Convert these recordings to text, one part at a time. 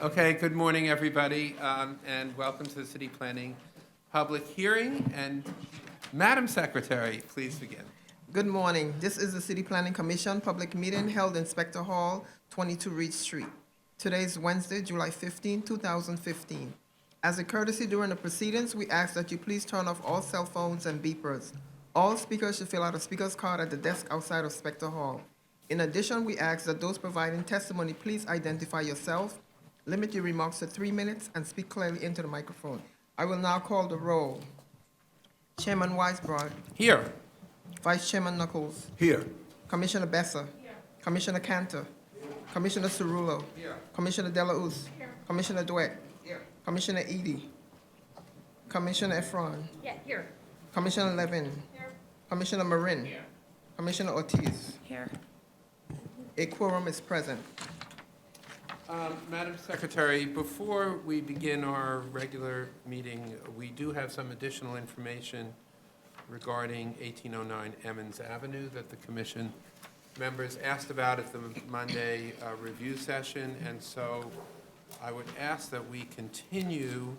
Okay, good morning, everybody, and welcome to the City Planning Public Hearing. And Madam Secretary, please begin. Good morning. This is the City Planning Commission public meeting held in Spector Hall, 22 Reed Street. Today is Wednesday, July 15, 2015. As a courtesy during the proceedings, we ask that you please turn off all cell phones and beepers. All speakers should fill out a speaker's card at the desk outside of Spector Hall. In addition, we ask that those providing testimony please identify yourself, limit your remarks to 3 minutes, and speak clearly into the microphone. I will now call the roll. Chairman Weisbrod. Here. Vice Chairman Knuckles. Here. Commissioner Besser. Here. Commissioner Cantor. Commissioner Cerullo. Here. Commissioner Delaus. Here. Commissioner Dweck. Here. Commissioner Edie. Commissioner Efron. Yeah, here. Commissioner Levin. Here. Commissioner Marin. Here. Commissioner Ortiz. Here. A quorum is present. Madam Secretary, before we begin our regular meeting, we do have some additional information regarding 1809 Emmons Avenue that the Commission members asked about at the Monday review session, and so I would ask that we continue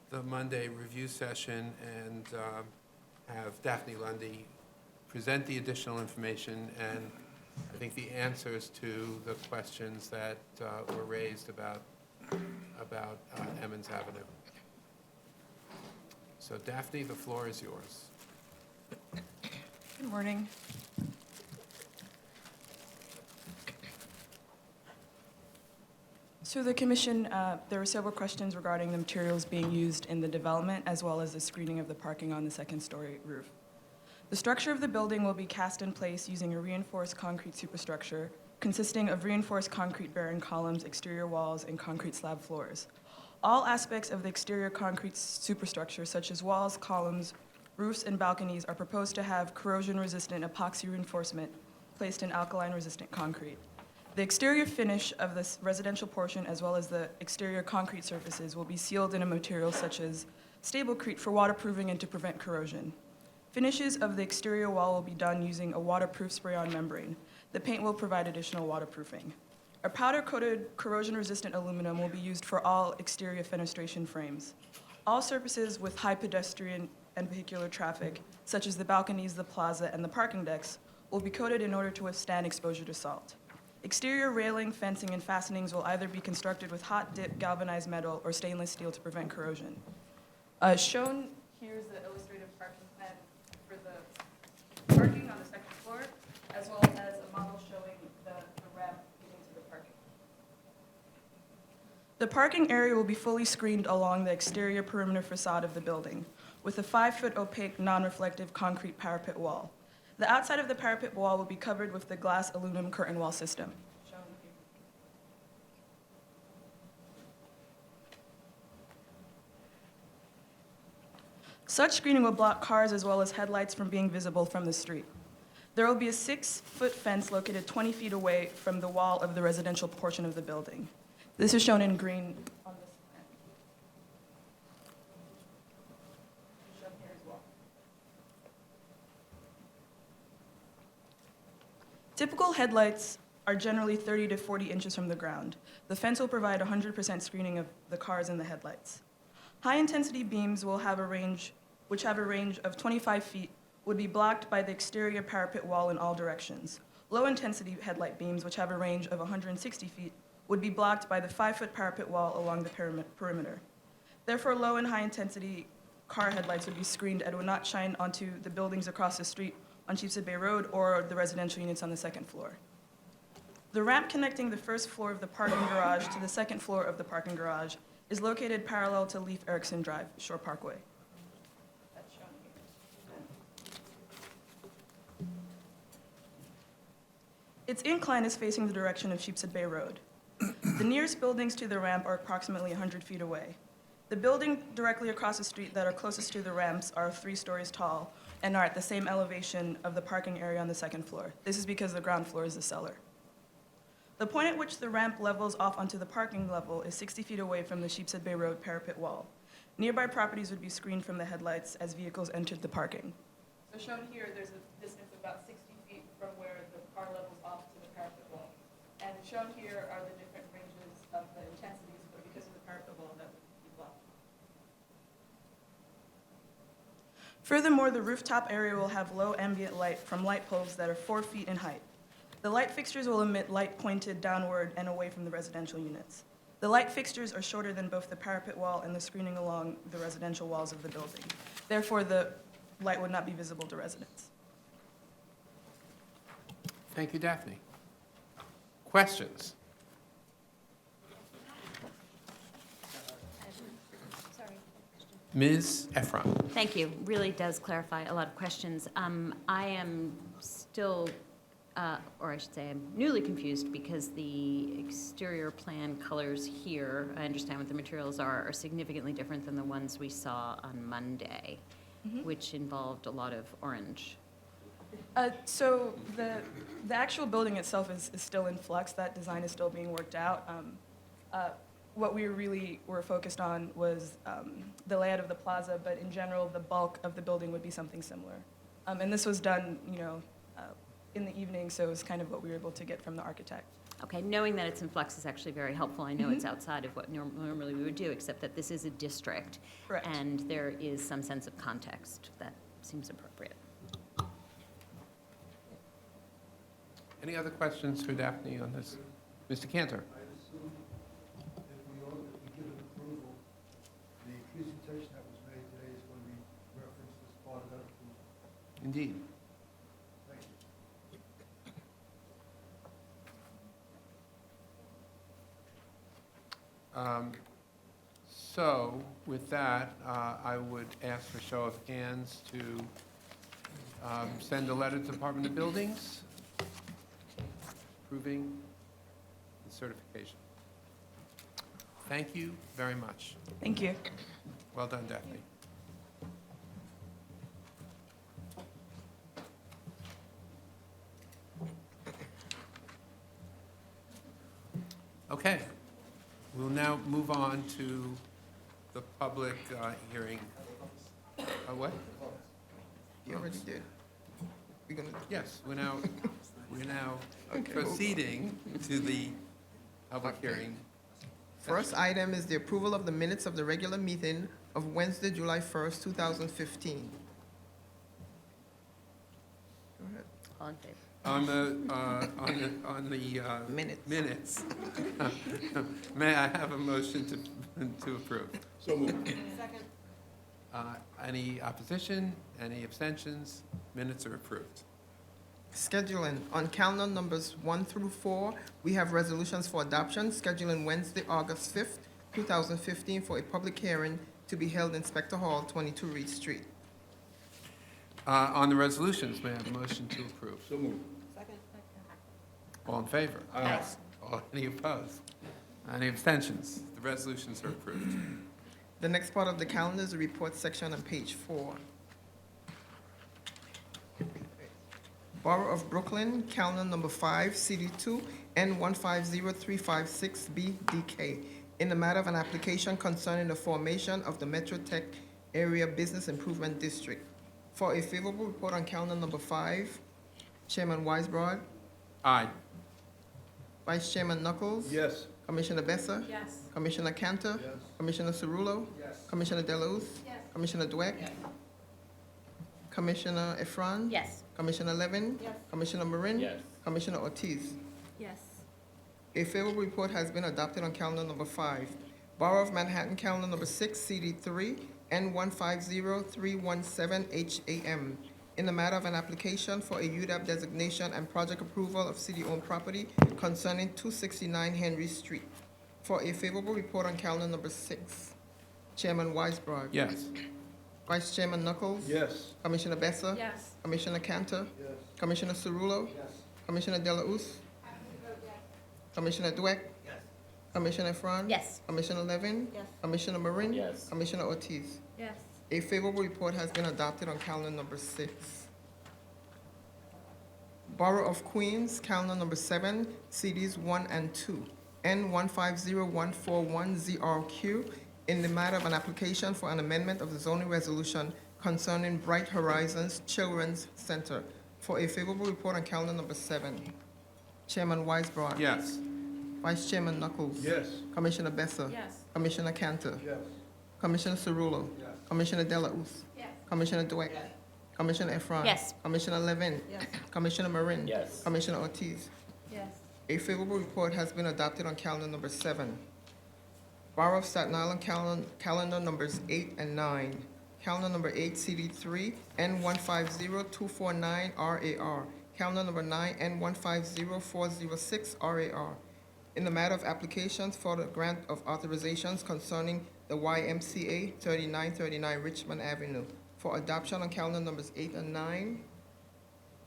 the Monday review session and have Daphne Lundy present the additional information and I think the answers to the questions that were raised about Emmons Avenue. So Daphne, the floor is yours. Good morning. So the Commission, there were several questions regarding the materials being used in the development as well as the screening of the parking on the second-story roof. The structure of the building will be cast in place using a reinforced concrete superstructure consisting of reinforced concrete bearing columns, exterior walls, and concrete slab floors. All aspects of the exterior concrete superstructure, such as walls, columns, roofs, and balconies, are proposed to have corrosion-resistant epoxy reinforcement placed in alkaline-resistant concrete. The exterior finish of this residential portion, as well as the exterior concrete surfaces, will be sealed in a material such as Stablecrete for waterproofing and to prevent corrosion. Finishes of the exterior wall will be done using a waterproof spray-on membrane. The paint will provide additional waterproofing. A powder-coated corrosion-resistant aluminum will be used for all exterior fenestration frames. All surfaces with high pedestrian and vehicular traffic, such as the balconies, the plaza, and the parking decks, will be coated in order to withstand exposure to salt. Exterior railing, fencing, and fastenings will either be constructed with hot-dip galvanized metal or stainless steel to prevent corrosion. Shown here is the illustrative parking plan for the parking on the second floor, as well as a model showing the ramp leading to the parking. The parking area will be fully screened along the exterior perimeter facade of the building, with a 5-foot opaque, non-reflective concrete parapet wall. The outside of the parapet wall will be covered with the glass aluminum curtain wall system. Shown here. Such screening will block cars as well as headlights from being visible from the street. There will be a 6-foot fence located 20 feet away from the wall of the residential portion of the building. This is shown in green on this plan. It's shown here as well. Typical headlights are generally 30 to 40 inches from the ground. The fence will provide 100% screening of the cars and the headlights. High-intensity beams will have a range, which have a range of 25 feet, would be blocked by the exterior parapet wall in all directions. Low-intensity headlight beams, which have a range of 160 feet, would be blocked by the 5-foot parapet wall along the perimeter. Therefore, low and high-intensity car headlights would be screened and would not shine onto the buildings across the street on Sheepshead Bay Road or the residential units on the second floor. The ramp connecting the first floor of the parking garage to the second floor of the parking garage is located parallel to Leif Erikson Drive, Shore Parkway. That's shown here. Its incline is facing the direction of Sheepshead Bay Road. The nearest buildings to the ramp are approximately 100 feet away. The building directly across the street that are closest to the ramps are 3 stories tall and are at the same elevation of the parking area on the second floor. This is because the ground floor is the cellar. The point at which the ramp levels off onto the parking level is 60 feet away from the Sheepshead Bay Road parapet wall. Nearby properties would be screened from the headlights as vehicles entered the parking. So shown here, there's a distance of about 60 feet from where the car levels off to the parapet wall. And shown here are the different ranges of the intensities for Furthermore, the rooftop area will have low ambient light from light poles that are 4 feet in height. The light fixtures will emit light pointed downward and away from the residential units. The light fixtures are shorter than both the parapet wall and the screening along the residential walls of the building. Therefore, the light would not be visible to residents. Thank you, Daphne. Questions? Ms. Efron. Thank you. Really does clarify a lot of questions. I am still, or I should say, I'm newly confused because the exterior plan colors here, I understand what the materials are significantly different than the ones we saw on Monday, which involved a lot of orange. So the actual building itself is still in flux. That design is still being worked out. What we really were focused on was the layout of the plaza, but in general, the bulk of the building would be something similar. And this was done, in the evening, so it was kind of what we were able to get from the architect. Okay, knowing that it's in flux is actually very helpful. I know it's outside of what normally we would do, except that this is a district. Correct. And there is some sense of context that seems appropriate. Any other questions for Daphne on this? Mr. Cantor? I assume if we give an approval, the presentation that was made today is going to be referenced as part of that approval. Indeed. Thank you. So with that, I would ask for show of hands to send a letter to the Department of Buildings approving the certification. Thank you very much. Thank you. Well done, Daphne. Okay, we'll now move on to the public hearing. What? You already did. We're gonna, Yes, we're now Okay. proceeding to the public hearing. first item is the approval of the minutes of the regular meeting of Wednesday, July 1st, 2015. Go ahead. All in favor? On the Minutes. may I have a motion to approve? So moved. Any opposition, any abstentions? Minutes are approved. Scheduling, on calendar numbers 1 through 4, we have resolutions for adoption, scheduling Wednesday, August 5th, 2015, for a public hearing to be held in Spector Hall, 22 Reed Street. On the resolutions, may I have a motion to approve? So moved. All in favor? Aye. Any opposed? Any abstentions? The resolutions are approved. The next part of the calendar is the report section on page 4. Borough of Brooklyn, calendar number 5, CD2, N150356BDK, in the matter of an application concerning the formation of the Metro Tech Area Business Improvement District. For a favorable report on calendar number 5, Chairman Weisbrod, Aye. Vice Chairman Knuckles. Yes. Commissioner Besser. Yes. Commissioner Cantor. Yes. Commissioner Cerullo. Yes. Commissioner Delauss. Yes. Commissioner Dweck. Commissioner Efron. Yes. Commissioner Levin. Yes. Commissioner Marin. Yes. Commissioner Ortiz. Yes. A favorable report has been adopted on calendar number 5. Borough of Manhattan, calendar number 6, CD3, N150317HAM, in the matter of an application for a UDAP designation and project approval of city-owned property concerning 269 Henry Street. For a favorable report on calendar number 6, Chairman Weisbrod. Yes. Vice Chairman Knuckles. Yes. Commissioner Besser. Yes. Commissioner Cantor. Yes. Commissioner Cerullo. Yes. Commissioner Delauss. Commissioner Dweck. Yes. Commissioner Efron. Yes. Commissioner Levin. Yes. Commissioner Marin. Yes. Commissioner Ortiz. Yes. A favorable report has been adopted on calendar number 6. Borough of Queens, calendar number 7, CDs 1 and 2, N150141ZRQ, in the matter of an application for an amendment of the zoning resolution concerning Bright Horizons Children's Center. For a favorable report on calendar number 7, Chairman Weisbrod. Yes. Vice Chairman Knuckles. Yes. Commissioner Besser. Yes. Commissioner Cantor. Yes. Commissioner Cerullo. Yes. Commissioner Delauss. Yes. Commissioner Dweck? Commissioner Efron? Yes. Commissioner Levin? Commissioner Marin? Yes. Commissioner Ortiz? Yes. A favorable report has been adopted on calendar number 7. Borough of Staten Island calendar numbers 8 and 9. Calendar number 8, CD3, N150249 RAR. Calendar number 9, N150406 RAR. In the matter of applications for the grant of authorizations concerning the YMCA 3939 Richmond Avenue for adoption on calendar numbers 8 and 9.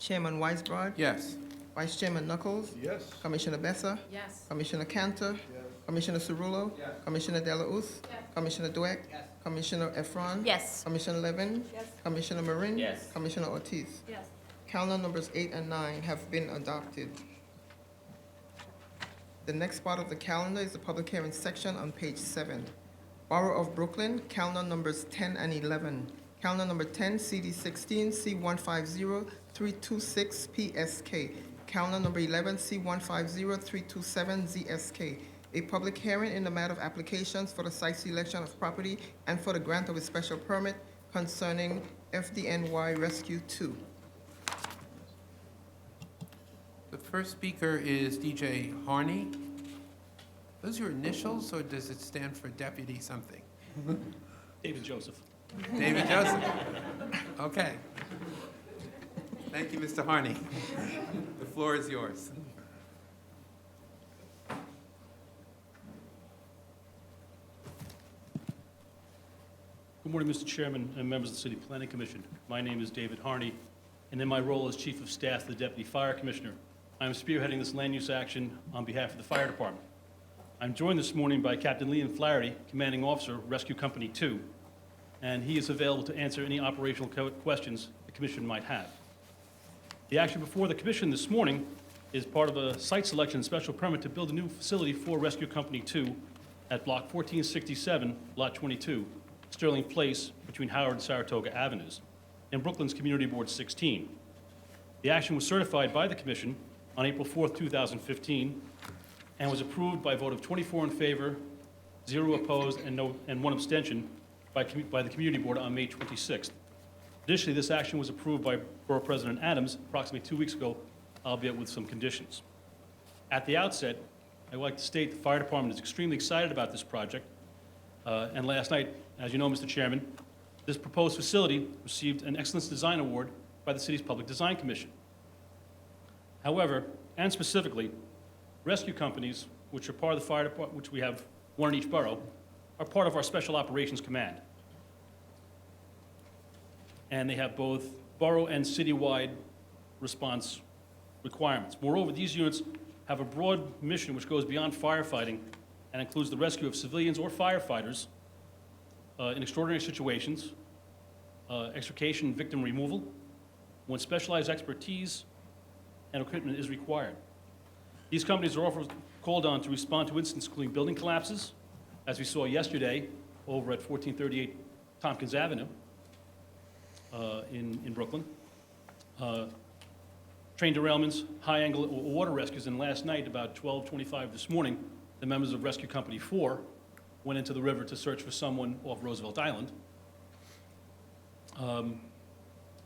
Chairman Weisbrod, Yes. Vice Chairman Knuckles, Yes. Commissioner Besser, Yes. Commissioner Cantor, Yes. Commissioner Cerullo, Commissioner Delauss, Commissioner Dweck, Commissioner Efron, Yes. Commissioner Levin, Commissioner Marin, Yes. Commissioner Ortiz. Yes. Calendar numbers 8 and 9 have been adopted. The next part of the calendar is the public hearing section on page 7. Borough of Brooklyn, calendar numbers 10 and 11. Calendar number 10, CD16, C150326 PSK. Calendar number 11, C150327 ZSK. A public hearing in the matter of applications for the site selection of property and for the grant of a special permit concerning FDNY Rescue 2. The first speaker is DJ Harney. Those your initials, or does it stand for deputy something? David Joseph. David Joseph. Okay. Thank you, Mr. Harney. The floor is yours. Good morning, Mr. Chairman and members of the City Planning Commission. My name is David Harney, and in my role as Chief of Staff to the Deputy Fire Commissioner, I am spearheading this land use action on behalf of the Fire Department. I'm joined this morning by Captain Leon Flaherty, Commanding Officer, Rescue Company 2, and he is available to answer any operational questions the Commission might have. The action before the Commission this morning is part of a site selection special permit to build a new facility for Rescue Company 2 at Block 1467, Lot 22, Sterling Place, between Howard and Saratoga Avenues, in Brooklyn's Community Board 16. The action was certified by the Commission on April 4th, 2015, and was approved by a vote of 24 in favor, 0 opposed, and 1 abstention by the Community Board on May 26th. Additionally, this action was approved by Borough President Adams approximately 2 weeks ago, albeit with some conditions. At the outset, I'd like to state the Fire Department is extremely excited about this project. And last night, as you know, Mr. Chairman, this proposed facility received an Excellence Design Award by the city's Public Design Commission. However, and specifically, rescue companies, which are part of the fire department, which we have one in each borough, are part of our Special Operations Command. And they have both borough and citywide response requirements. Moreover, these units have a broad mission which goes beyond firefighting and includes the rescue of civilians or firefighters in extraordinary situations, extrication and victim removal, when specialized expertise and equipment is required. These companies are often called on to respond to incidents including building collapses, as we saw yesterday over at 1438 Tompkins Avenue in Brooklyn, train derailments, high-angle water rescues, and last night, about 12:25 this morning, the members of Rescue Company 4 went into the river to search for someone off Roosevelt Island. And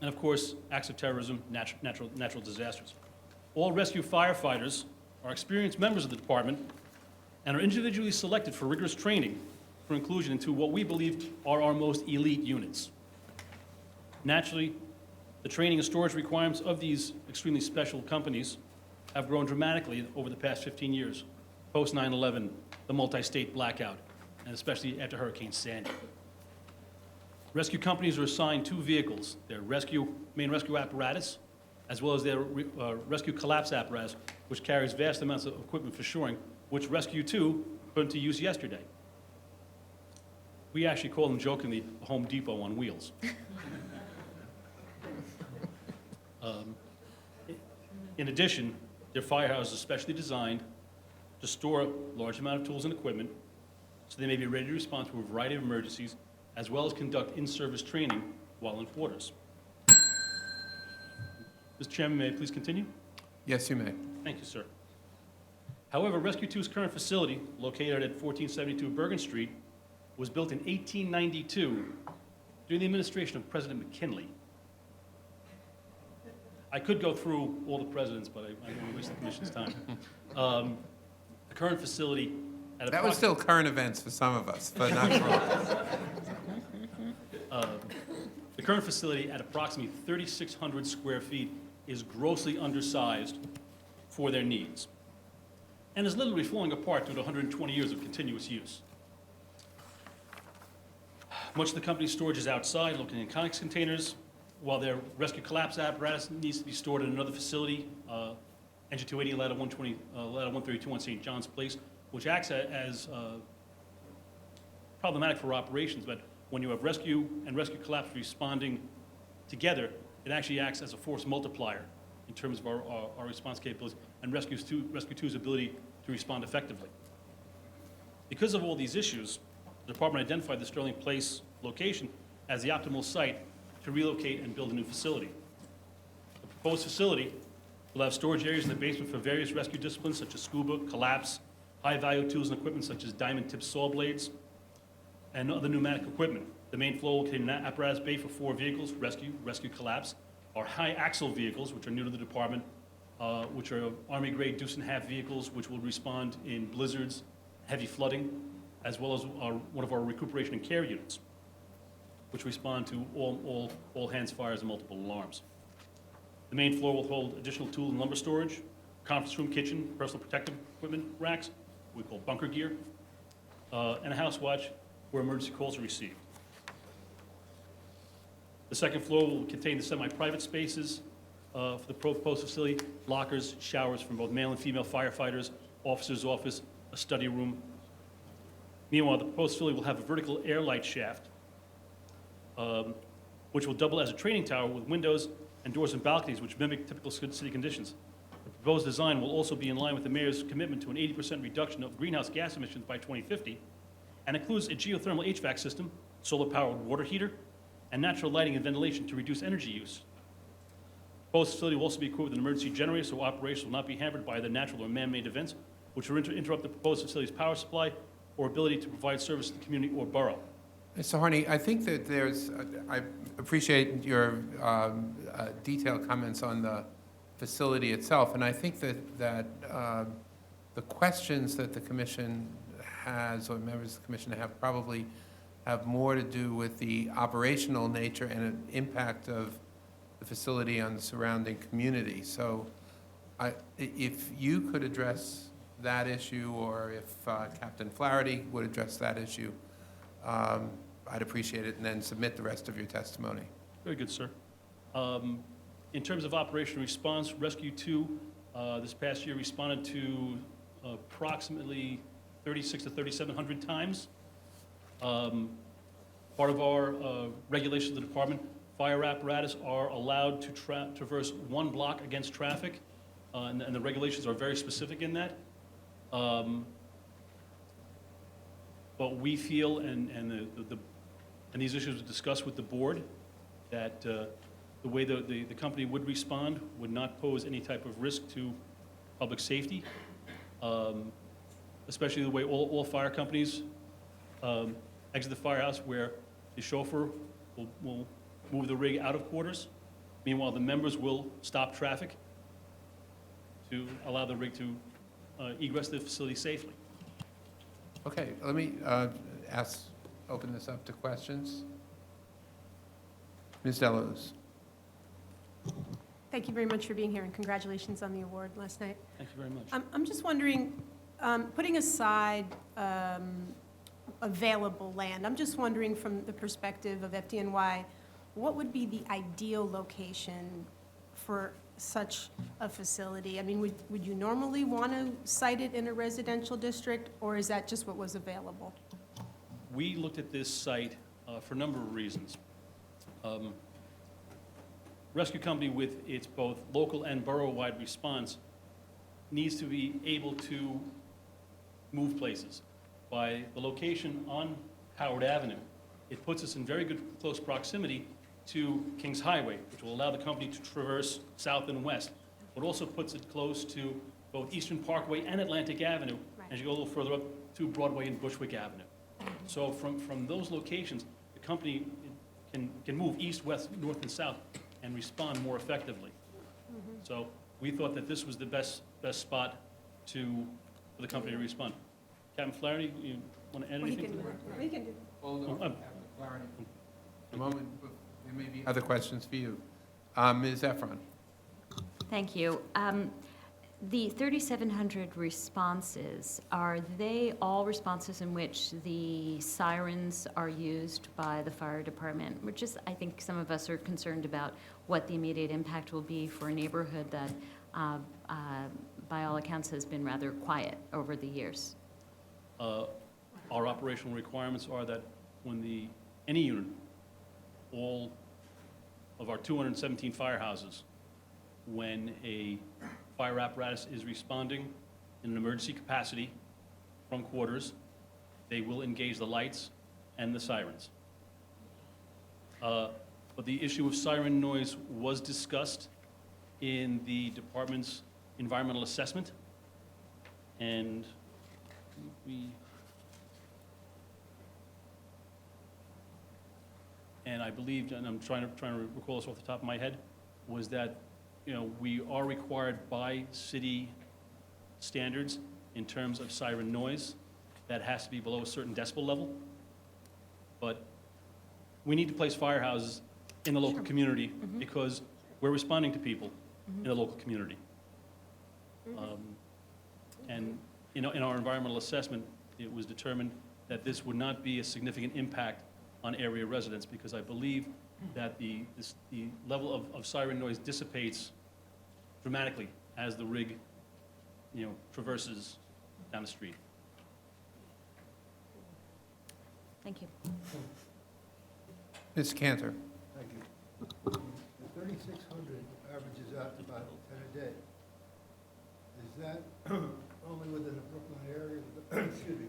of course, acts of terrorism, natural disasters. All rescue firefighters are experienced members of the department and are individually selected for rigorous training for inclusion into what we believe are our most elite units. Naturally, the training and storage requirements of these extremely special companies have grown dramatically over the past 15 years, post 9/11, the multi-state blackout, and especially after Hurricane Sandy. Rescue companies are assigned 2 vehicles, their main rescue apparatus, as well as their rescue collapse apparatus, which carries vast amounts of equipment for shoring, which Rescue 2 put into use yesterday. We actually call them jokingly a Home Depot on wheels. In addition, their firehouses are specially designed to store a large amount of tools and equipment so they may be ready to respond to a variety of emergencies, as well as conduct in-service training while in quarters. Mr. Chairman, may I please continue? Yes, you may. Thank you, sir. However, Rescue 2's current facility, located at 1472 Bergen Street, was built in 1892 During the administration of President McKinley, I could go through all the presidents, but I don't want to waste the commission's time. The current facility at That was still current events for some of us, but not for all. The current facility at approximately 3,600 square feet is grossly undersized for their needs and is literally falling apart due to 120 years of continuous use. Much of the company's storage is outside, located in Conex containers, while their rescue collapse apparatus needs to be stored in another facility, Engine 280, ladder 132 on St. John's Place, which acts as problematic for operations, but when you have rescue and rescue collapse responding together, it actually acts as a force multiplier in terms of our response capabilities and Rescue 2's ability to respond effectively. Because of all these issues, the department identified the Sterling Place location as the optimal site to relocate and build a new facility. The proposed facility will have storage areas in the basement for various rescue disciplines such as scuba, collapse, high-value tools and equipment such as diamond-tipped saw blades, and other pneumatic equipment. The main floor will contain an apparatus bay for 4 vehicles, rescue collapse, our high-axle vehicles, which are new to the department, which are Army-grade deuce-and-a-half vehicles, which will respond in blizzards, heavy flooding, as well as one of our recuperation and care units, which respond to all hands fires and multiple alarms. The main floor will hold additional tool and lumber storage, conference room, kitchen, personal protective equipment racks, we call bunker gear, and a house watch where emergency calls are received. The second floor will contain the semi-private spaces for the proposed facility, lockers, showers from both male and female firefighters, officer's office, a study room. Meanwhile, the proposed facility will have a vertical air light shaft, which will double as a training tower with windows and doors and balconies, which mimic typical city conditions. The proposed design will also be in line with the mayor's commitment to an 80% reduction of greenhouse gas emissions by 2050, and includes a geothermal HVAC system, solar-powered water heater, and natural lighting and ventilation to reduce energy use. The proposed facility will also be equipped with an emergency generator, so operations will not be hampered by the natural or man-made events, which will interrupt the proposed facility's power supply or ability to provide service to the community or borough. Mr. Harney, I think that I appreciate your detailed comments on the facility itself, and I think that the questions that the commission has, or members of the commission probably have more to do with the operational nature and an impact of the facility on the surrounding community. So if you could address that issue, or if Captain Flaherty would address that issue, I'd appreciate it, and then submit the rest of your testimony. Very good, sir. In terms of operational response, Rescue 2 this past year responded to approximately 3,600 to 3,700 times. Part of our regulations of the department, fire apparatus are allowed to traverse 1 block against traffic, and the regulations are very specific in that. But we feel, and these issues were discussed with the board, that the way the company would respond would not pose any type of risk to public safety, especially the way all fire companies exit the firehouse, where the chauffeur will move the rig out of quarters. Meanwhile, the members will stop traffic to allow the rig to egress the facility safely. Okay, let me open this up to questions. Ms. Deluz. Thank you very much for being here, and congratulations on the award last night. Thank you very much. I'm just wondering, putting aside available land, I'm just wondering from the perspective of FDNY, what would be the ideal location for such a facility? I mean, would you normally want to site it in a residential district, or is that just what was available? We looked at this site for a number of reasons. Rescue company, with its both local and borough-wide response, needs to be able to move places. By the location on Howard Avenue, it puts us in very good close proximity to Kings Highway, which will allow the company to traverse south and west, but also puts it close to both Eastern Parkway and Atlantic Avenue, as you go a little further up to Broadway and Bushwick Avenue. So from those locations, the company can move east, west, north, and south and respond more effectively. So we thought that this was the best spot for the company to respond. Captain Flaherty, you want to add anything to that? We can do. Hold Oh, on, Captain Flaherty. A moment, but there may be other questions for you. Ms. Efron? Thank you. The 3,700 responses, are they all responses in which the sirens are used by the fire department? Which is, I think some of us are concerned about what the immediate impact will be for a neighborhood that, by all accounts, has been rather quiet over the years. Our operational requirements are that when any unit, all of our 217 firehouses, when a fire apparatus is responding in an emergency capacity from quarters, they will engage the lights and the sirens. But the issue of siren noise was discussed in the department's environmental assessment, and I believe, and I'm trying to recall this off the top of my head, was that, we are required by city standards in terms of siren noise. That has to be below a certain decibel level. But we need to place firehouses in the local community because we're responding to people in the local community. And in our environmental assessment, it was determined that this would not be a significant impact on area residents, because I believe that the level of siren noise dissipates dramatically as the rig, traverses down the street. Thank you. Ms. Cantor? Thank you. The 3,600 averages out to about 10 a day. Is that only within the Brooklyn area? Excuse me.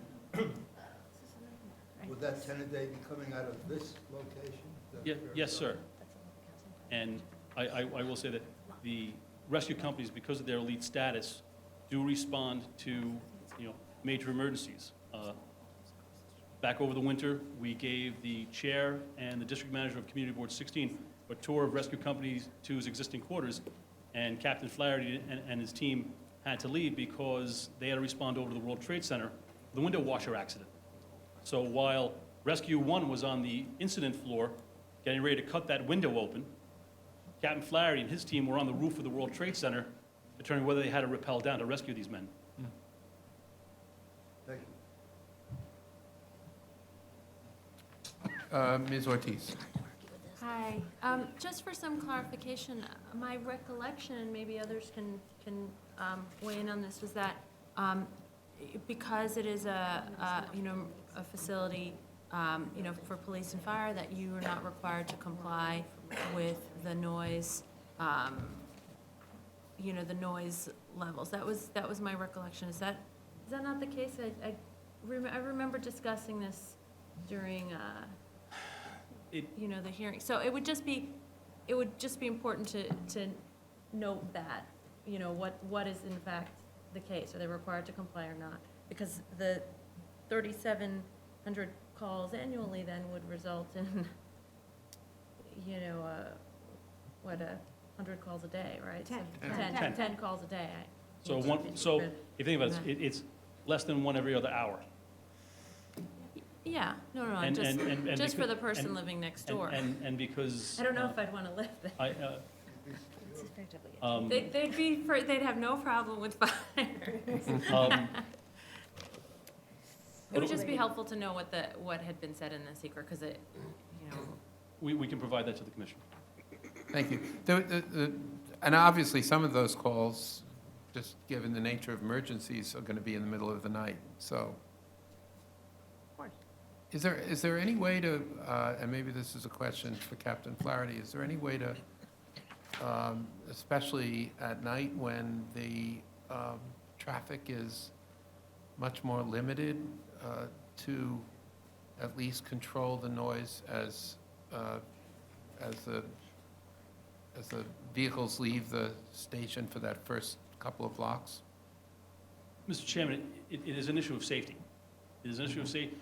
Would that 10 a day be coming out of this location? Is that Yeah, fair? yes, sir. And I will say that the rescue companies, because of their elite status, do respond to, major emergencies. Back over the winter, we gave the chair and the district manager of Community Board 16 a tour of Rescue Company 2's existing quarters, and Captain Flaherty and his team had to leave because they had to respond over to the World Trade Center, the window washer accident. So while Rescue 1 was on the incident floor, getting ready to cut that window open, Captain Flaherty and his team were on the roof of the World Trade Center determining whether they had to rappel down to rescue these men. Thank you. Ms. Ortiz? Hi, just for some clarification, my recollection, and maybe others can weigh in on this, was that because it is a facility, for police and fire, that you are not required to comply with the noise, the noise levels. That was my recollection. Is that not the case? I remember discussing this during, the hearing. So it would just be important to note that, what is in fact the case. Are they required to comply or not? Because the 3,700 calls annually then would result in, 100 calls a day, right? 10 calls a day. So if you think about it, it's less than one every other hour. Yeah, no, And just for because- the person and- living next door. And because. I don't know if I'd want to live there. It's effectively a They'd have no problem with fire. It would just be helpful to know what had been said in the secret, because it, We can provide that to the commission. Thank you. And obviously, some of those calls, just given the nature of emergencies, are going to be in the middle of the night, so. Is there any way to, and maybe this is a question for Captain Flaherty, is there any way to, especially at night when the traffic is much more limited, to at least control the noise as the vehicles leave the station for that first couple of blocks? Mr. Chairman, it is an issue of safety. It is an issue of safety.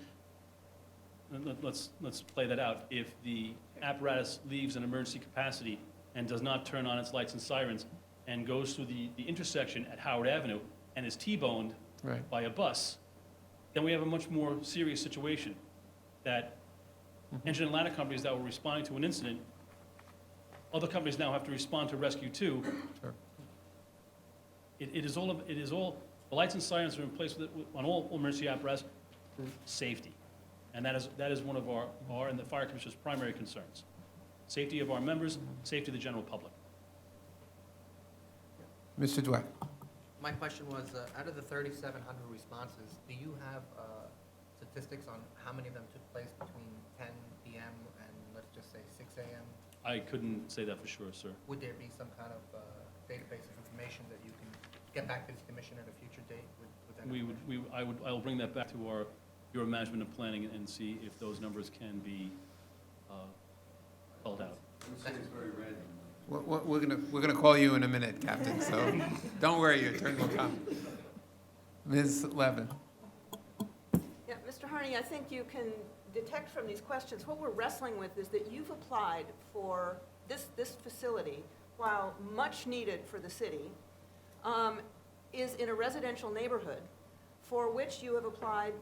let's play that out. If the apparatus leaves an emergency capacity and does not turn on its lights and sirens and goes through the intersection at Howard Avenue and is T-boned Right. by a bus, then we have a much more serious situation, that engine and ladder companies that were responding to an incident, other companies now have to respond to rescue too. Sure. It is all, the lights and sirens are in place on all emergency apparatus for safety. And that is one of our and the fire commissioner's primary concerns. Safety of our members, safety of the general public. Mr. Dweck? My question was, out of the 3,700 responses, do you have statistics on how many of them took place between 10 p.m. and, let's just say, 6 a.m.? I couldn't say that for sure, sir. Would there be some kind of database of information that you can get back to the commission at a future date with that information? I will bring that back to our Bureau of Management and Planning and see if those numbers can be called out. We're gonna call you in a minute, Captain, so don't worry, your turn will come. Ms. Levin? Yeah, Mr. Harney, I think you can detect from these questions, what we're wrestling with is that you've applied for this facility, while much needed for the city, is in a residential neighborhood for which you have applied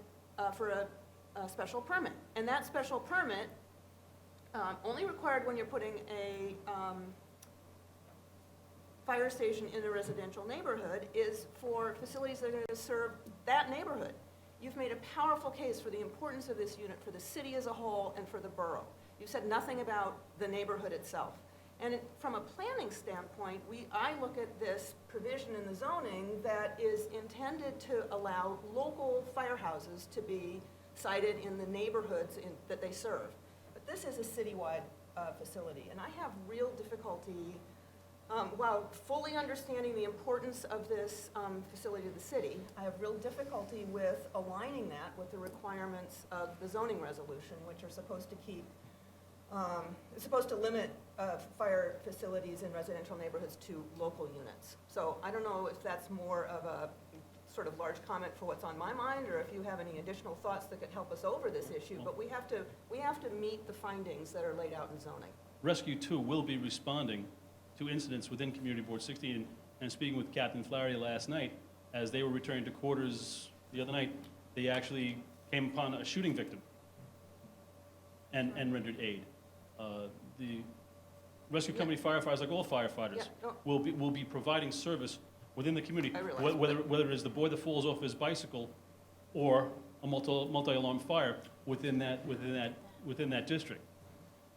for a special permit. And that special permit, only required when you're putting a fire station in a residential neighborhood, is for facilities that are going to serve that neighborhood. You've made a powerful case for the importance of this unit for the city as a whole and for the borough. You've said nothing about the neighborhood itself. And from a planning standpoint, I look at this provision in the zoning that is intended to allow local firehouses to be sited in the neighborhoods that they serve. But this is a citywide facility, and I have real difficulty, while fully understanding the importance of this facility to the city, I have real difficulty with aligning that with the requirements of the zoning resolution, which are supposed to keep, it's supposed to limit fire facilities in residential neighborhoods to local units. So I don't know if that's more of a sort of large comment for what's on my mind, or if you have any additional thoughts that could help us over this issue, but we have to meet the findings that are laid out in zoning. Rescue 2 will be responding to incidents within Community Board 16, and speaking with Captain Flaherty last night, as they were returning to quarters the other night, they actually came upon a shooting victim and rendered aid. The rescue company firefighters, like all firefighters, Yeah, no. will be providing service within the community, I realize. whether it is the boy that falls off his bicycle or a multi-alarm fire within that district.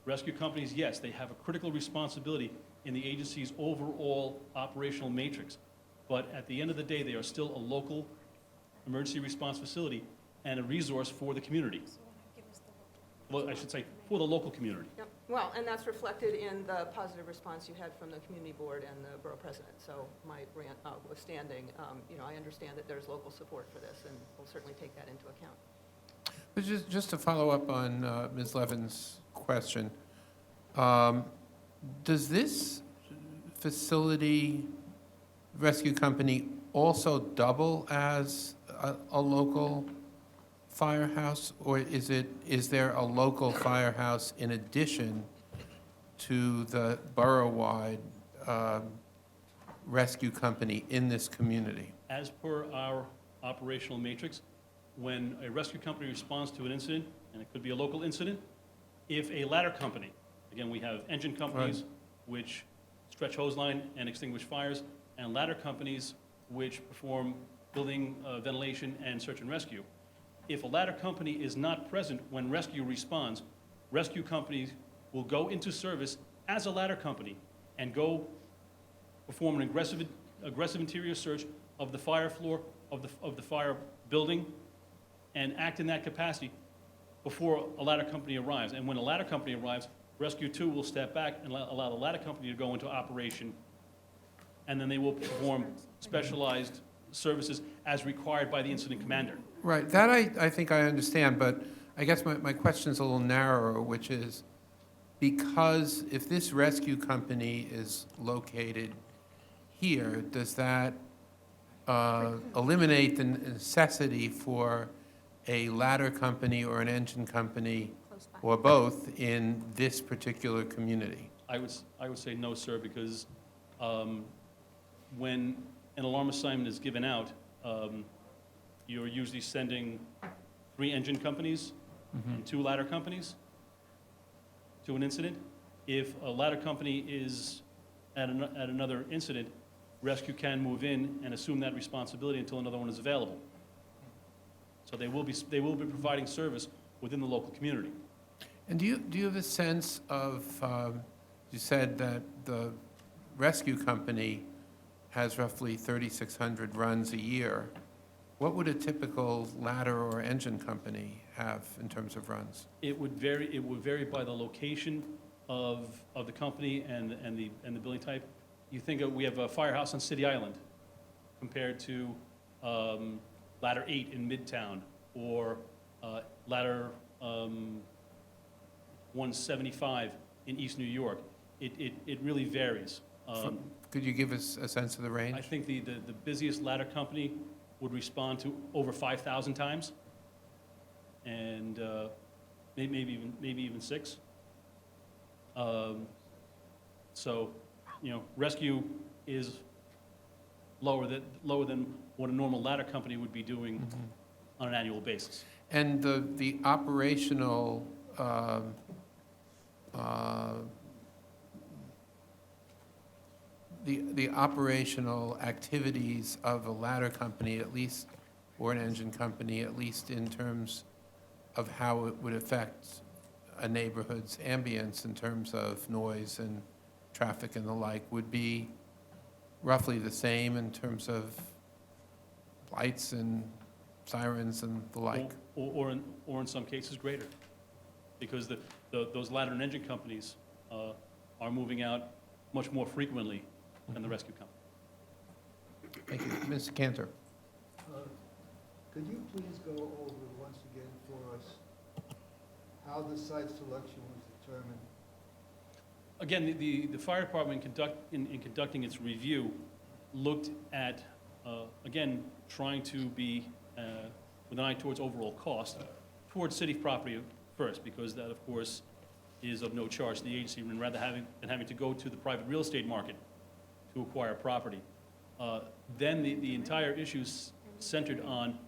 Rescue companies, yes, they have a critical responsibility in the agency's overall operational matrix, but at the end of the day, they are still a local emergency response facility and a resource for the community. Well, I should say, for the local community. Yep. Well, and that's reflected in the positive response you had from the community board and the borough president. So my rant withstanding, I understand that there's local support for this, and we'll certainly take that into account. But just to follow up on Ms. Levin's question, does this facility rescue company also double as a local firehouse, or is there a local firehouse in addition to the borough-wide rescue company in this community? As per our operational matrix, when a rescue company responds to an incident, and it could be a local incident, if a ladder company, again, we have engine companies which stretch hose line and extinguish fires, and ladder companies which perform building ventilation and search and rescue. If a ladder company is not present when rescue responds, rescue companies will go into service as a ladder company and go perform an aggressive interior search of the fire floor, of the fire building, and act in that capacity before a ladder company arrives. And when a ladder company arrives, Rescue 2 will step back and allow the ladder company to go into operation, and then they will perform specialized services as required by the incident commander. Right, that I think I understand, but I guess my question is a little narrower, which is, because if this rescue company is located here, does that eliminate the necessity for a ladder company or an engine company Close by. or both in this particular community? I would say no, sir, because when an alarm assignment is given out, you're usually sending 3 engine companies and 2 ladder companies to an incident. If a ladder company is at another incident, rescue can move in and assume that responsibility until another one is available. So they will be providing service within the local community. And do you have a sense of, you said that the rescue company has roughly 3,600 runs a year. What would a typical ladder or engine company have in terms of runs? It would vary by the location of the company and the building type. You think of, we have a firehouse on City Island compared to Ladder 8 in Midtown, or Ladder 175 in East New York. It really varies. Could you give us a sense of the range? I think the busiest ladder company would respond to over 5,000 times, and maybe even 6. So, rescue is lower than what a normal ladder company would be doing on an annual basis. And the operational the operational activities of a ladder company, at least, or an engine company, at least in terms of how it would affect a neighborhood's ambience in terms of noise and traffic and the like, would be roughly the same in terms of lights and sirens and the like. Or in some cases greater, because those ladder and engine companies are moving out much more frequently than the rescue company. Thank you. Mr. Cantor. Could you please go over once again for us how the site selection was determined? Again, the fire department in conducting its review looked at, again, trying to be with an eye towards overall cost, towards city property first, because that, of course, is of no charge to the agency, and rather than having to go to the private real estate market to acquire property. Then the entire issue centered on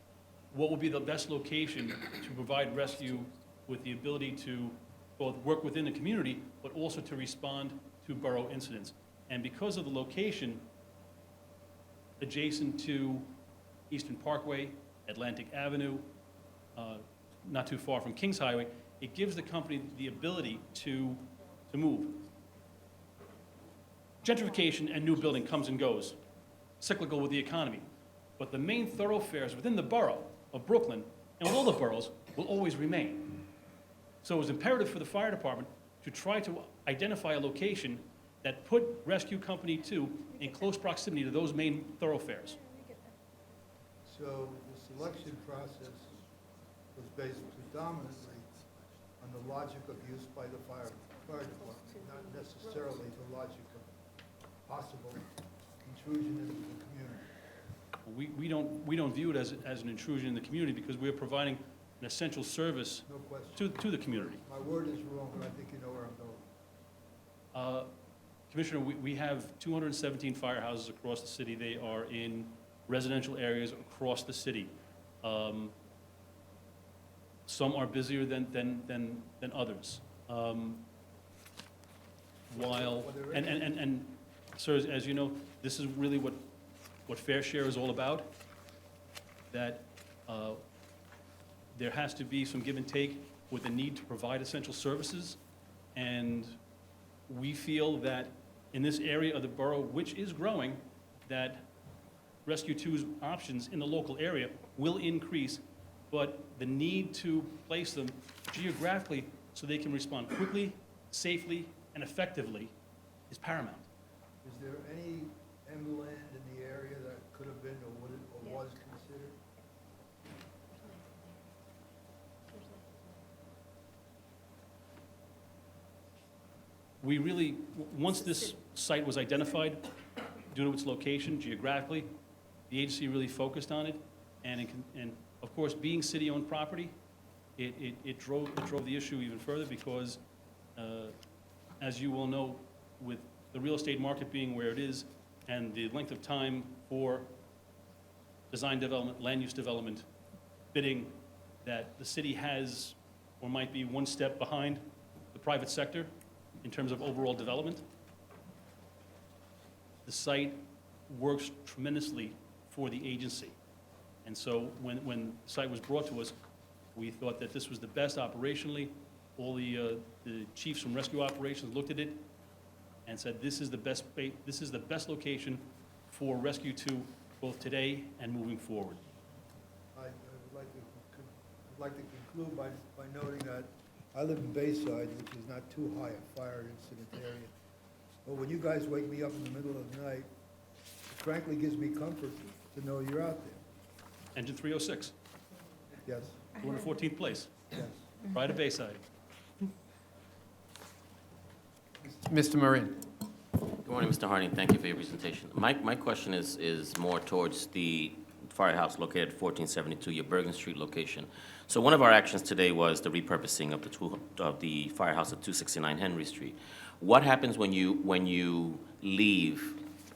what would be the best location to provide rescue with the ability to both work within the community, but also to respond to borough incidents. And because of the location adjacent to Eastern Parkway, Atlantic Avenue, not too far from Kings Highway, it gives the company the ability to move. Gentrification and new building comes and goes, cyclical with the economy. But the main thoroughfares within the borough of Brooklyn, and with all the boroughs, will always remain. So it was imperative for the fire department to try to identify a location that put Rescue Company 2 in close proximity to those main thoroughfares. So the selection process was based predominantly on the logic of use by the fire department, not necessarily the logic of possible intrusion into the community. We don't view it as an intrusion in the community, because we are providing an essential service No question. to the community. My word is wrong, but I think you know where I'm going. Commissioner, we have 217 firehouses across the city. They are in residential areas across the city. Some are busier than others. And sir, as you know, this is really what fair share is all about, that there has to be some give and take with the need to provide essential services. And we feel that in this area of the borough, which is growing, that Rescue 2's options in the local area will increase, but the need to place them geographically so they can respond quickly, safely, and effectively is paramount. Is there any M land in the area that could have been or was considered? We really, once this site was identified, due to its location geographically, the agency really focused on it, and Of course, being city-owned property, it drove the issue even further because, as you will know, with the real estate market being where it is and the length of time for design development, land use development, bidding, that the city has or might be one step behind the private sector in terms of overall development. The site works tremendously for the agency. And so when the site was brought to us, we thought that this was the best operationally. All the chiefs from rescue operations looked at it and said, this is the best location for Rescue 2, both today and moving forward. I would like to conclude by noting that I live in Bayside, which is not too high a fire incident area. But when you guys wake me up in the middle of the night, it frankly gives me comfort to know you're out there. Engine 306, Yes, 214th place, yes. right at Bayside. Mr. Marin? Good morning, Mr. Harding. Thank you for your presentation. My question is more towards the firehouse located at 1472, your Bergen Street location. So one of our actions today was the repurposing of the firehouse at 269 Henry Street. What happens when you leave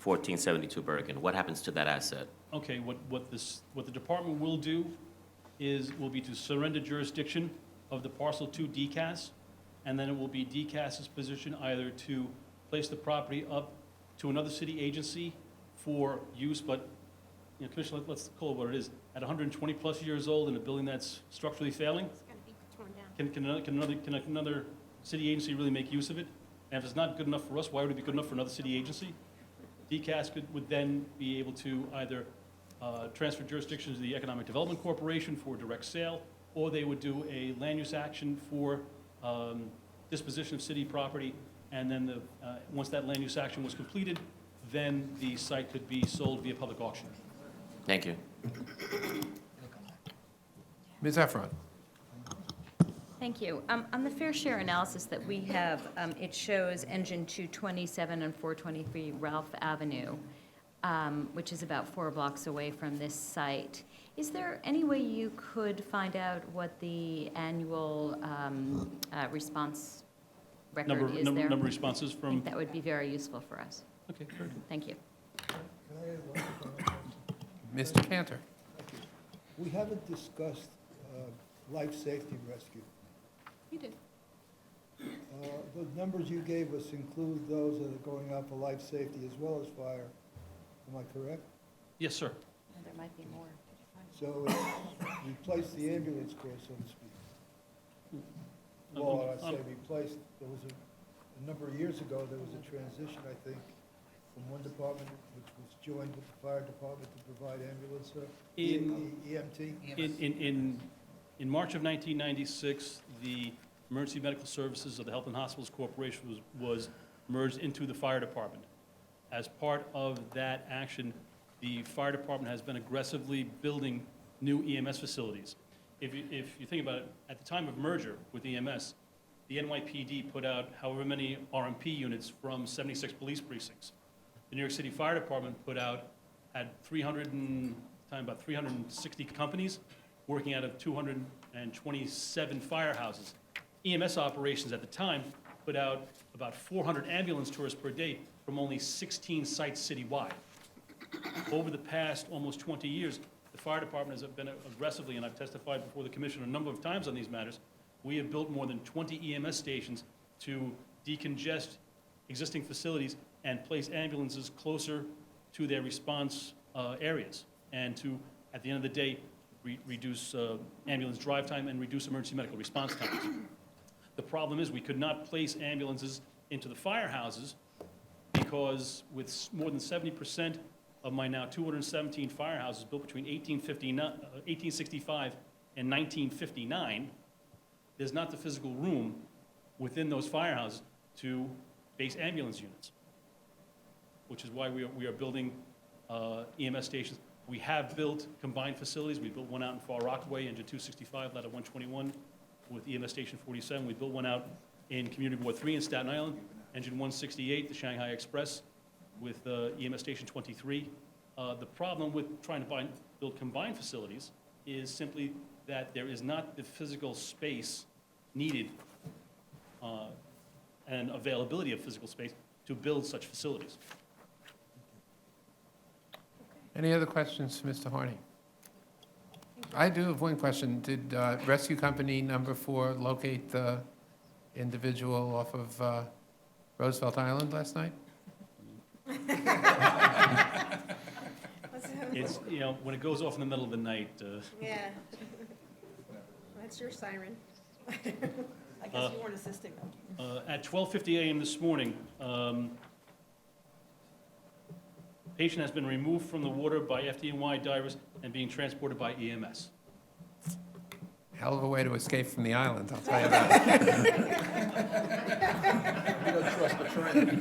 1472 Bergen? What happens to that asset? Okay, what the department will do will be to surrender jurisdiction of the parcel to DCAS, and then it will be DCAS's position either to place the property up to another city agency for use, but, you know, Commissioner, let's call it what it is. At 120-plus years old in a building that's structurally failing, It's gotta be torn down. can another city agency really make use of it? And if it's not good enough for us, why would it be good enough for another city agency? DCAS would then be able to either transfer jurisdiction to the Economic Development Corporation for direct sale, or they would do a land use action for disposition of city property, and then once that land use action was completed, then the site could be sold via public auction. Thank you. Ms. Efron? Thank you. On the fair share analysis that we have, it shows engine 227 and 423 Ralph Avenue, which is about 4 blocks away from this site. Is there any way you could find out what the annual response record is there? Number of responses I from, think that would be very useful for us. okay, very good. Thank you. Can I add one comment? Mr. Cantor? We haven't discussed life safety rescue. You did. The numbers you gave us include those that are going out for life safety as well as fire. Am I correct? Yes, sir. There might be more. So it's replace the ambulance corps, so to speak. Well, I say replaced, there was a number of years ago, there was a transition, I think, from one department, which was joined with the fire department to provide ambulance, EMT. In March of 1996, the Emergency Medical Services of the Health and Hospitals Corporation was merged into the fire department. As part of that action, the fire department has been aggressively building new EMS facilities. If you think about it, at the time of merger with EMS, the NYPD put out however many RMP units from 76 police precincts. The New York City Fire Department had 360 companies working out of 227 firehouses. EMS operations at the time put out about 400 ambulance tours per day from only 16 sites citywide. Over the past almost 20 years, the fire department has been aggressively, and I've testified before the commission a number of times on these matters, we have built more than 20 EMS stations to decongest existing facilities and place ambulances closer to their response areas, and to, at the end of the day, reduce ambulance drive time and reduce emergency medical response times. The problem is we could not place ambulances into the firehouses because with more than 70% of my now 217 firehouses built between 1865 and 1959, there's not the physical room within those firehouses to base ambulance units, which is why we are building EMS stations. We have built combined facilities. We built one out in Far Rockaway, engine 265, ladder 121, with EMS station 47. We built one out in Community Board 3 in Staten Island, engine 168, the Shanghai Express, with EMS station 23. The problem with trying to build combined facilities is simply that there is not the physical space needed and availability of physical space to build such facilities. Any other questions for Mr. Harney? I do have one question. Did Rescue Company number 4 locate the individual off of Roosevelt Island last night? It's, you know, when it goes off in the middle of the night, Yeah. That's your siren. I guess you weren't assisting them. at 12:50 a.m. this morning, patient has been removed from the water by FDNY divers and being transported by EMS. Hell of a way to escape from the island, I'll tell you that. We don't trust the train.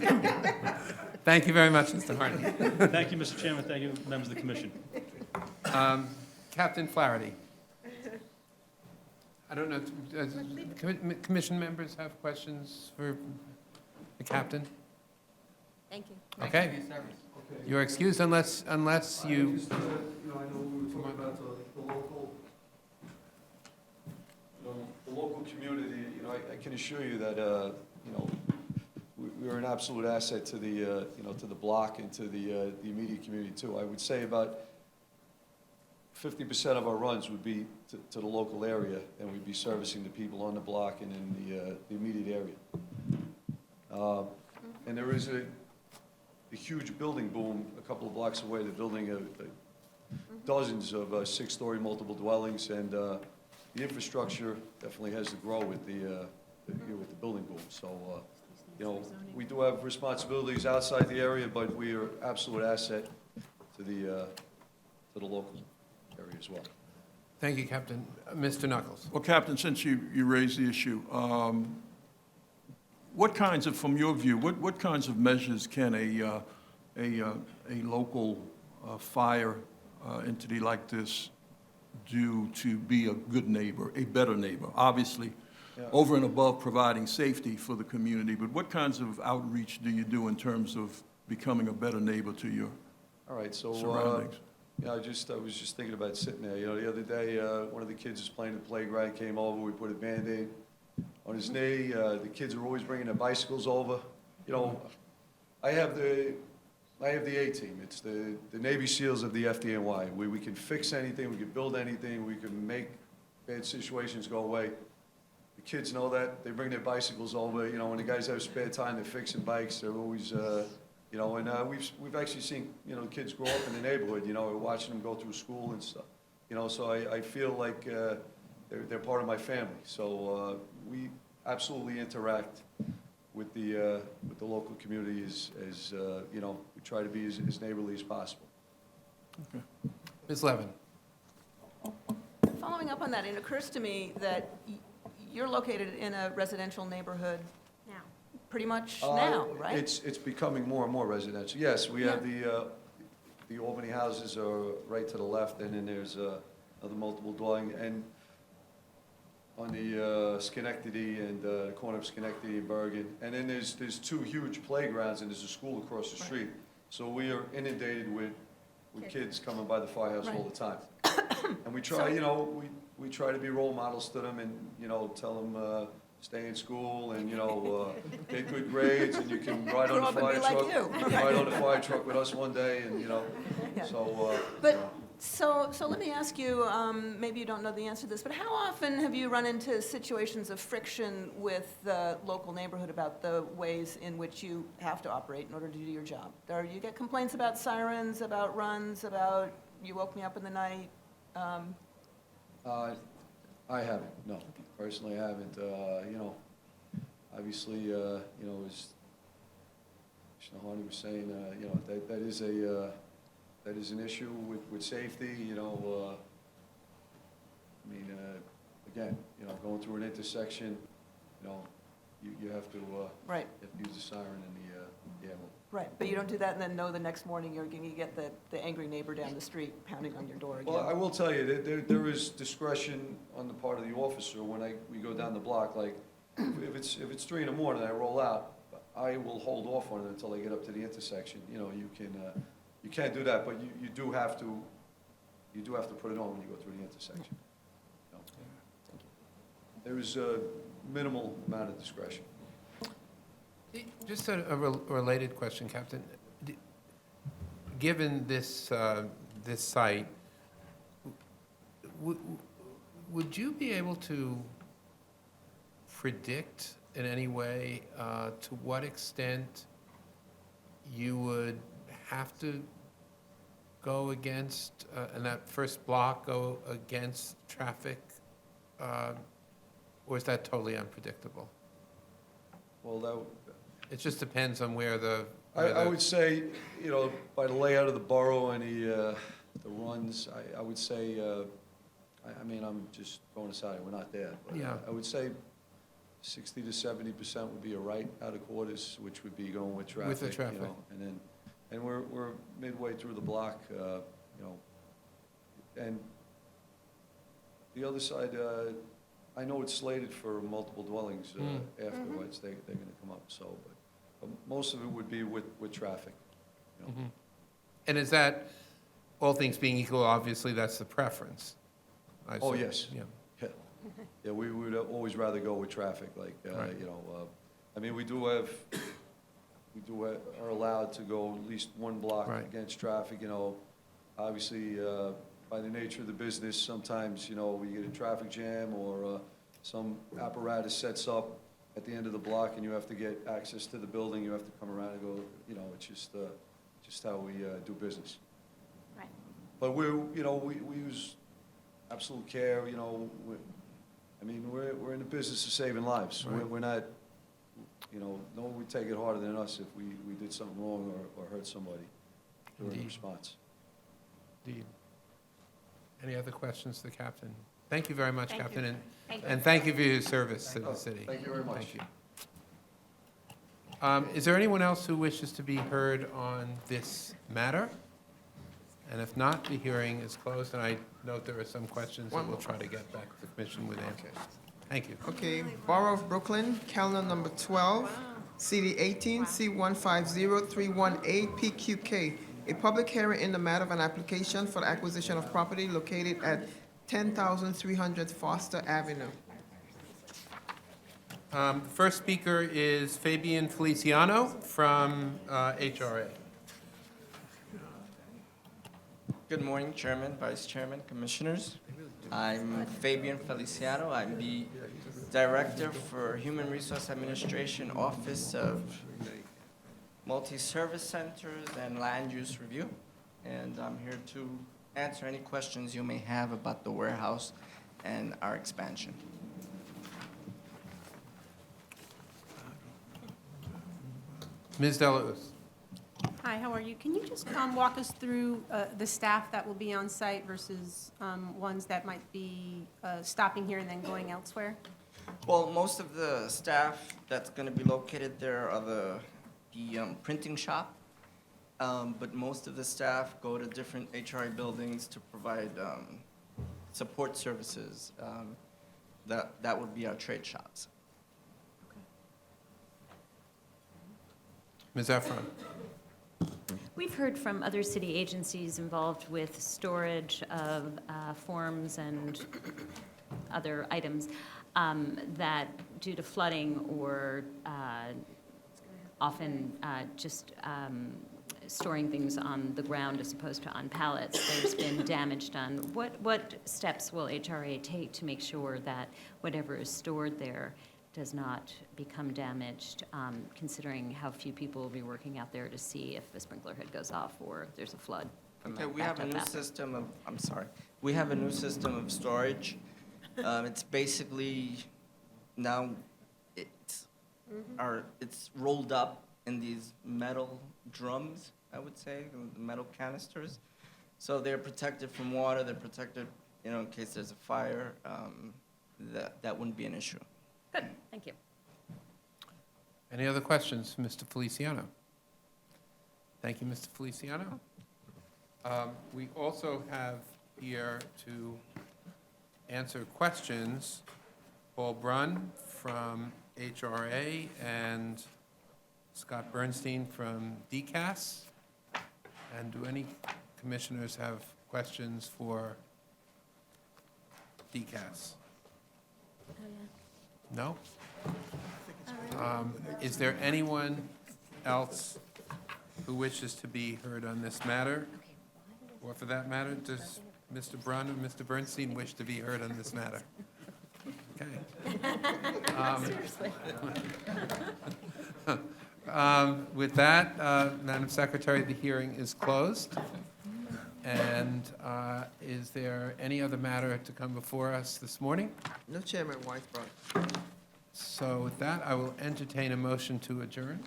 Thank you very much, Mr. Harney. Thank you, Mr. Chairman. Thank you, members of the commission. Captain Flaherty. I don't know, does commission members have questions for the captain? Thank you. Okay. You're excused unless you, I know we were talking about the local community, I can assure you that, we're an absolute asset to the, to the block and to the immediate community too. I would say about 50% of our runs would be to the local area, and we'd be servicing the people on the block and in the immediate area. And there is a huge building boom a couple of blocks away. They're building dozens of 6-story multiple dwellings, and the infrastructure definitely has to grow with the building boom. So, we do have responsibilities outside the area, but we are absolute asset to the local area as well. thank you, Captain. Mr. Knuckles. Well, Captain, since you raised the issue, what kinds of, from your view, what kinds of measures can a local fire entity like this do to be a good neighbor, a better neighbor? Obviously, over and above providing safety for the community, but what kinds of outreach do you do in terms of becoming a better neighbor to your All right, so, surroundings? I was just thinking about sitting there, the other day, one of the kids was playing in the playground, came over, we put a Band-Aid on his knee. The kids are always bringing their bicycles over. I have the A-team. It's the Navy SEALs of the FDNY. We can fix anything, we can build anything, we can make bad situations go away. The kids know that. They bring their bicycles over. When the guys have spare time, they're fixing bikes. They're always, and we've actually seen, kids grow up in the neighborhood. We're watching them go through school and stuff. So I feel like they're part of my family. So we absolutely interact with the local community as we try to be as neighborly as possible. Ms. Levin. Following up on that, it occurs to me that you're located in a residential neighborhood Now. pretty much now, right? It's becoming more and more residential. Yes, we have the Albany houses are right to the left, and then there's another multiple dwelling, and on the Schenectady and the corner of Schenectady and Bergen, and then there's 2 huge playgrounds, and there's a school across the street. So we are inundated with kids coming by the firehouse all the time. And we try, we try to be role models to them, and tell them stay in school, and get good grades, and you can ride on the fire truck. Ride on the fire truck with us one day, and so. So let me ask you, maybe you don't know the answer to this, but how often have you run into situations of friction with the local neighborhood about the ways in which you have to operate in order to do your job? Or you get complaints about sirens, about runs, about you woke me up in the night? I haven't, no. Personally, I haven't. Obviously, as Mr. Harney was saying, that is an issue with safety, again, going through an intersection, you have to, Right. you have to use the siren and the ammo. Right, but you don't do that and then know the next morning you're going to get the angry neighbor down the street pounding on your door again. Well, I will tell you, that there is discretion on the part of the officer when we go down the block, like, if it's 3 in the morning and I roll out, I will hold off on it until I get up to the intersection. You can't do that, but you do do have to put it on when you go through the intersection. You know? There is a minimal amount of discretion. Just a related question, Captain. Given this, this site, would you be able to predict in any way to what extent you would have to go against, in that first block, go against traffic? Or is that totally unpredictable? Well, It just depends on where the... I would say, you know, by the layout of the borough and the runs, I would say, I mean, I'm just going aside, we're not there. But Yeah. I would say 60 to 70% would be a right out of quarters, which would be going with traffic. With the traffic. You know, and we're midway through the block, you know. And the other side, I know it's slated for multiple dwellings afterwards, they're gonna come up, so, but most of it would be with traffic, you know. And is that, all things being equal, obviously, that's the preference? I Oh, assume. yes. Yeah. Yeah, we would always rather go with traffic, like, Right. you know, I mean, we are allowed to go at least one block Right. against traffic, you know. Obviously, by the nature of the business, sometimes, you know, we get a traffic jam or some apparatus sets up at the end of the block and you have to get access to the building, you have to come around and go, you know, it's just how we do business. Right. But you know, we use absolute care, you know, I mean, we're in the business of saving lives. Right. We're not, you know, no one would take it harder than us if we did something wrong or hurt somebody during the Indeed. response. Indeed. Any other questions to the captain? Thank you very much, Thank you. Captain, Thank you. and thank you for your service to Oh, the city. thank you very much. Thank you. Is there anyone else who wishes to be heard on this matter? And if not, the hearing is closed, and I note there are some questions that we'll try to get back to the commission with answers. Thank you. Okay, Borough of Brooklyn, calendar number 12, CD 18, C150318, PQK. A public hearing in the matter of an application for the acquisition of property located at 10,300 Foster Avenue. First speaker is Fabian Feliciano from HRA. Good morning, Chairman, Vice Chairman, Commissioners. I'm Fabian Feliciano. I'm the Director for Human Resource Administration, Office of Multi-Service Centers and Land Use Review. And I'm here to answer any questions you may have about the warehouse and our expansion. Ms. Delausse. Hi, how are you? Can you just walk us through the staff that will be on site versus ones that might be stopping here and then going elsewhere? Well, most of the staff that's going to be located there are the printing shop, but most of the staff go to different HRA buildings to provide support services. That would be our trade shops. Ms. Efron. We've heard from other city agencies involved with storage of forms and other items that due to flooding or often just storing things on the ground as opposed to on pallets, there's been damage done. What steps will HRA take to make sure that whatever is stored there does not become damaged, considering how few people will be working out there to see if a sprinkler head goes off or there's a flood from Okay, a we have a bathtub new bathroom? system of, we have a new system of storage. It's basically, now, it's rolled up in these metal drums, I would say, metal canisters. So they're protected from water, they're protected, you know, in case there's a fire, that wouldn't be an issue. Good, thank you. Any other questions for Mr. Feliciano? Thank you, Mr. Feliciano. We also have here to answer questions Paul Brunn from HRA and Scott Bernstein from DCAS. And do any commissioners have questions for DCAS? No? Is there anyone else who wishes to be heard on this matter? Or for that matter, does Mr. Brun or Mr. Bernstein wish to be heard on this matter? Okay. With that, Madam Secretary, the hearing is closed. And is there any other matter to come before us this morning? No, Chairman Weisbrot. So with that, I will entertain a motion to adjourn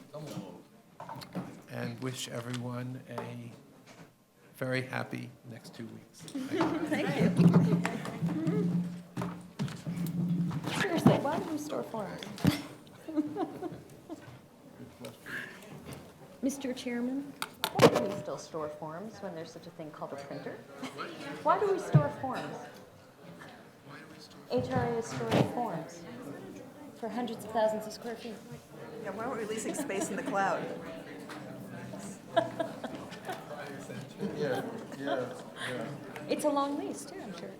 and wish everyone a very happy next 2 weeks. Thank you. Seriously, why do we store forms? Mr. Chairman, why do we still store forms when there's such a thing called a printer? Why do we store forms? HRA is storing forms for hundreds of thousands of square feet. Yeah, why aren't we releasing space in the cloud? Yeah. It's a long lease, too, I'm sure.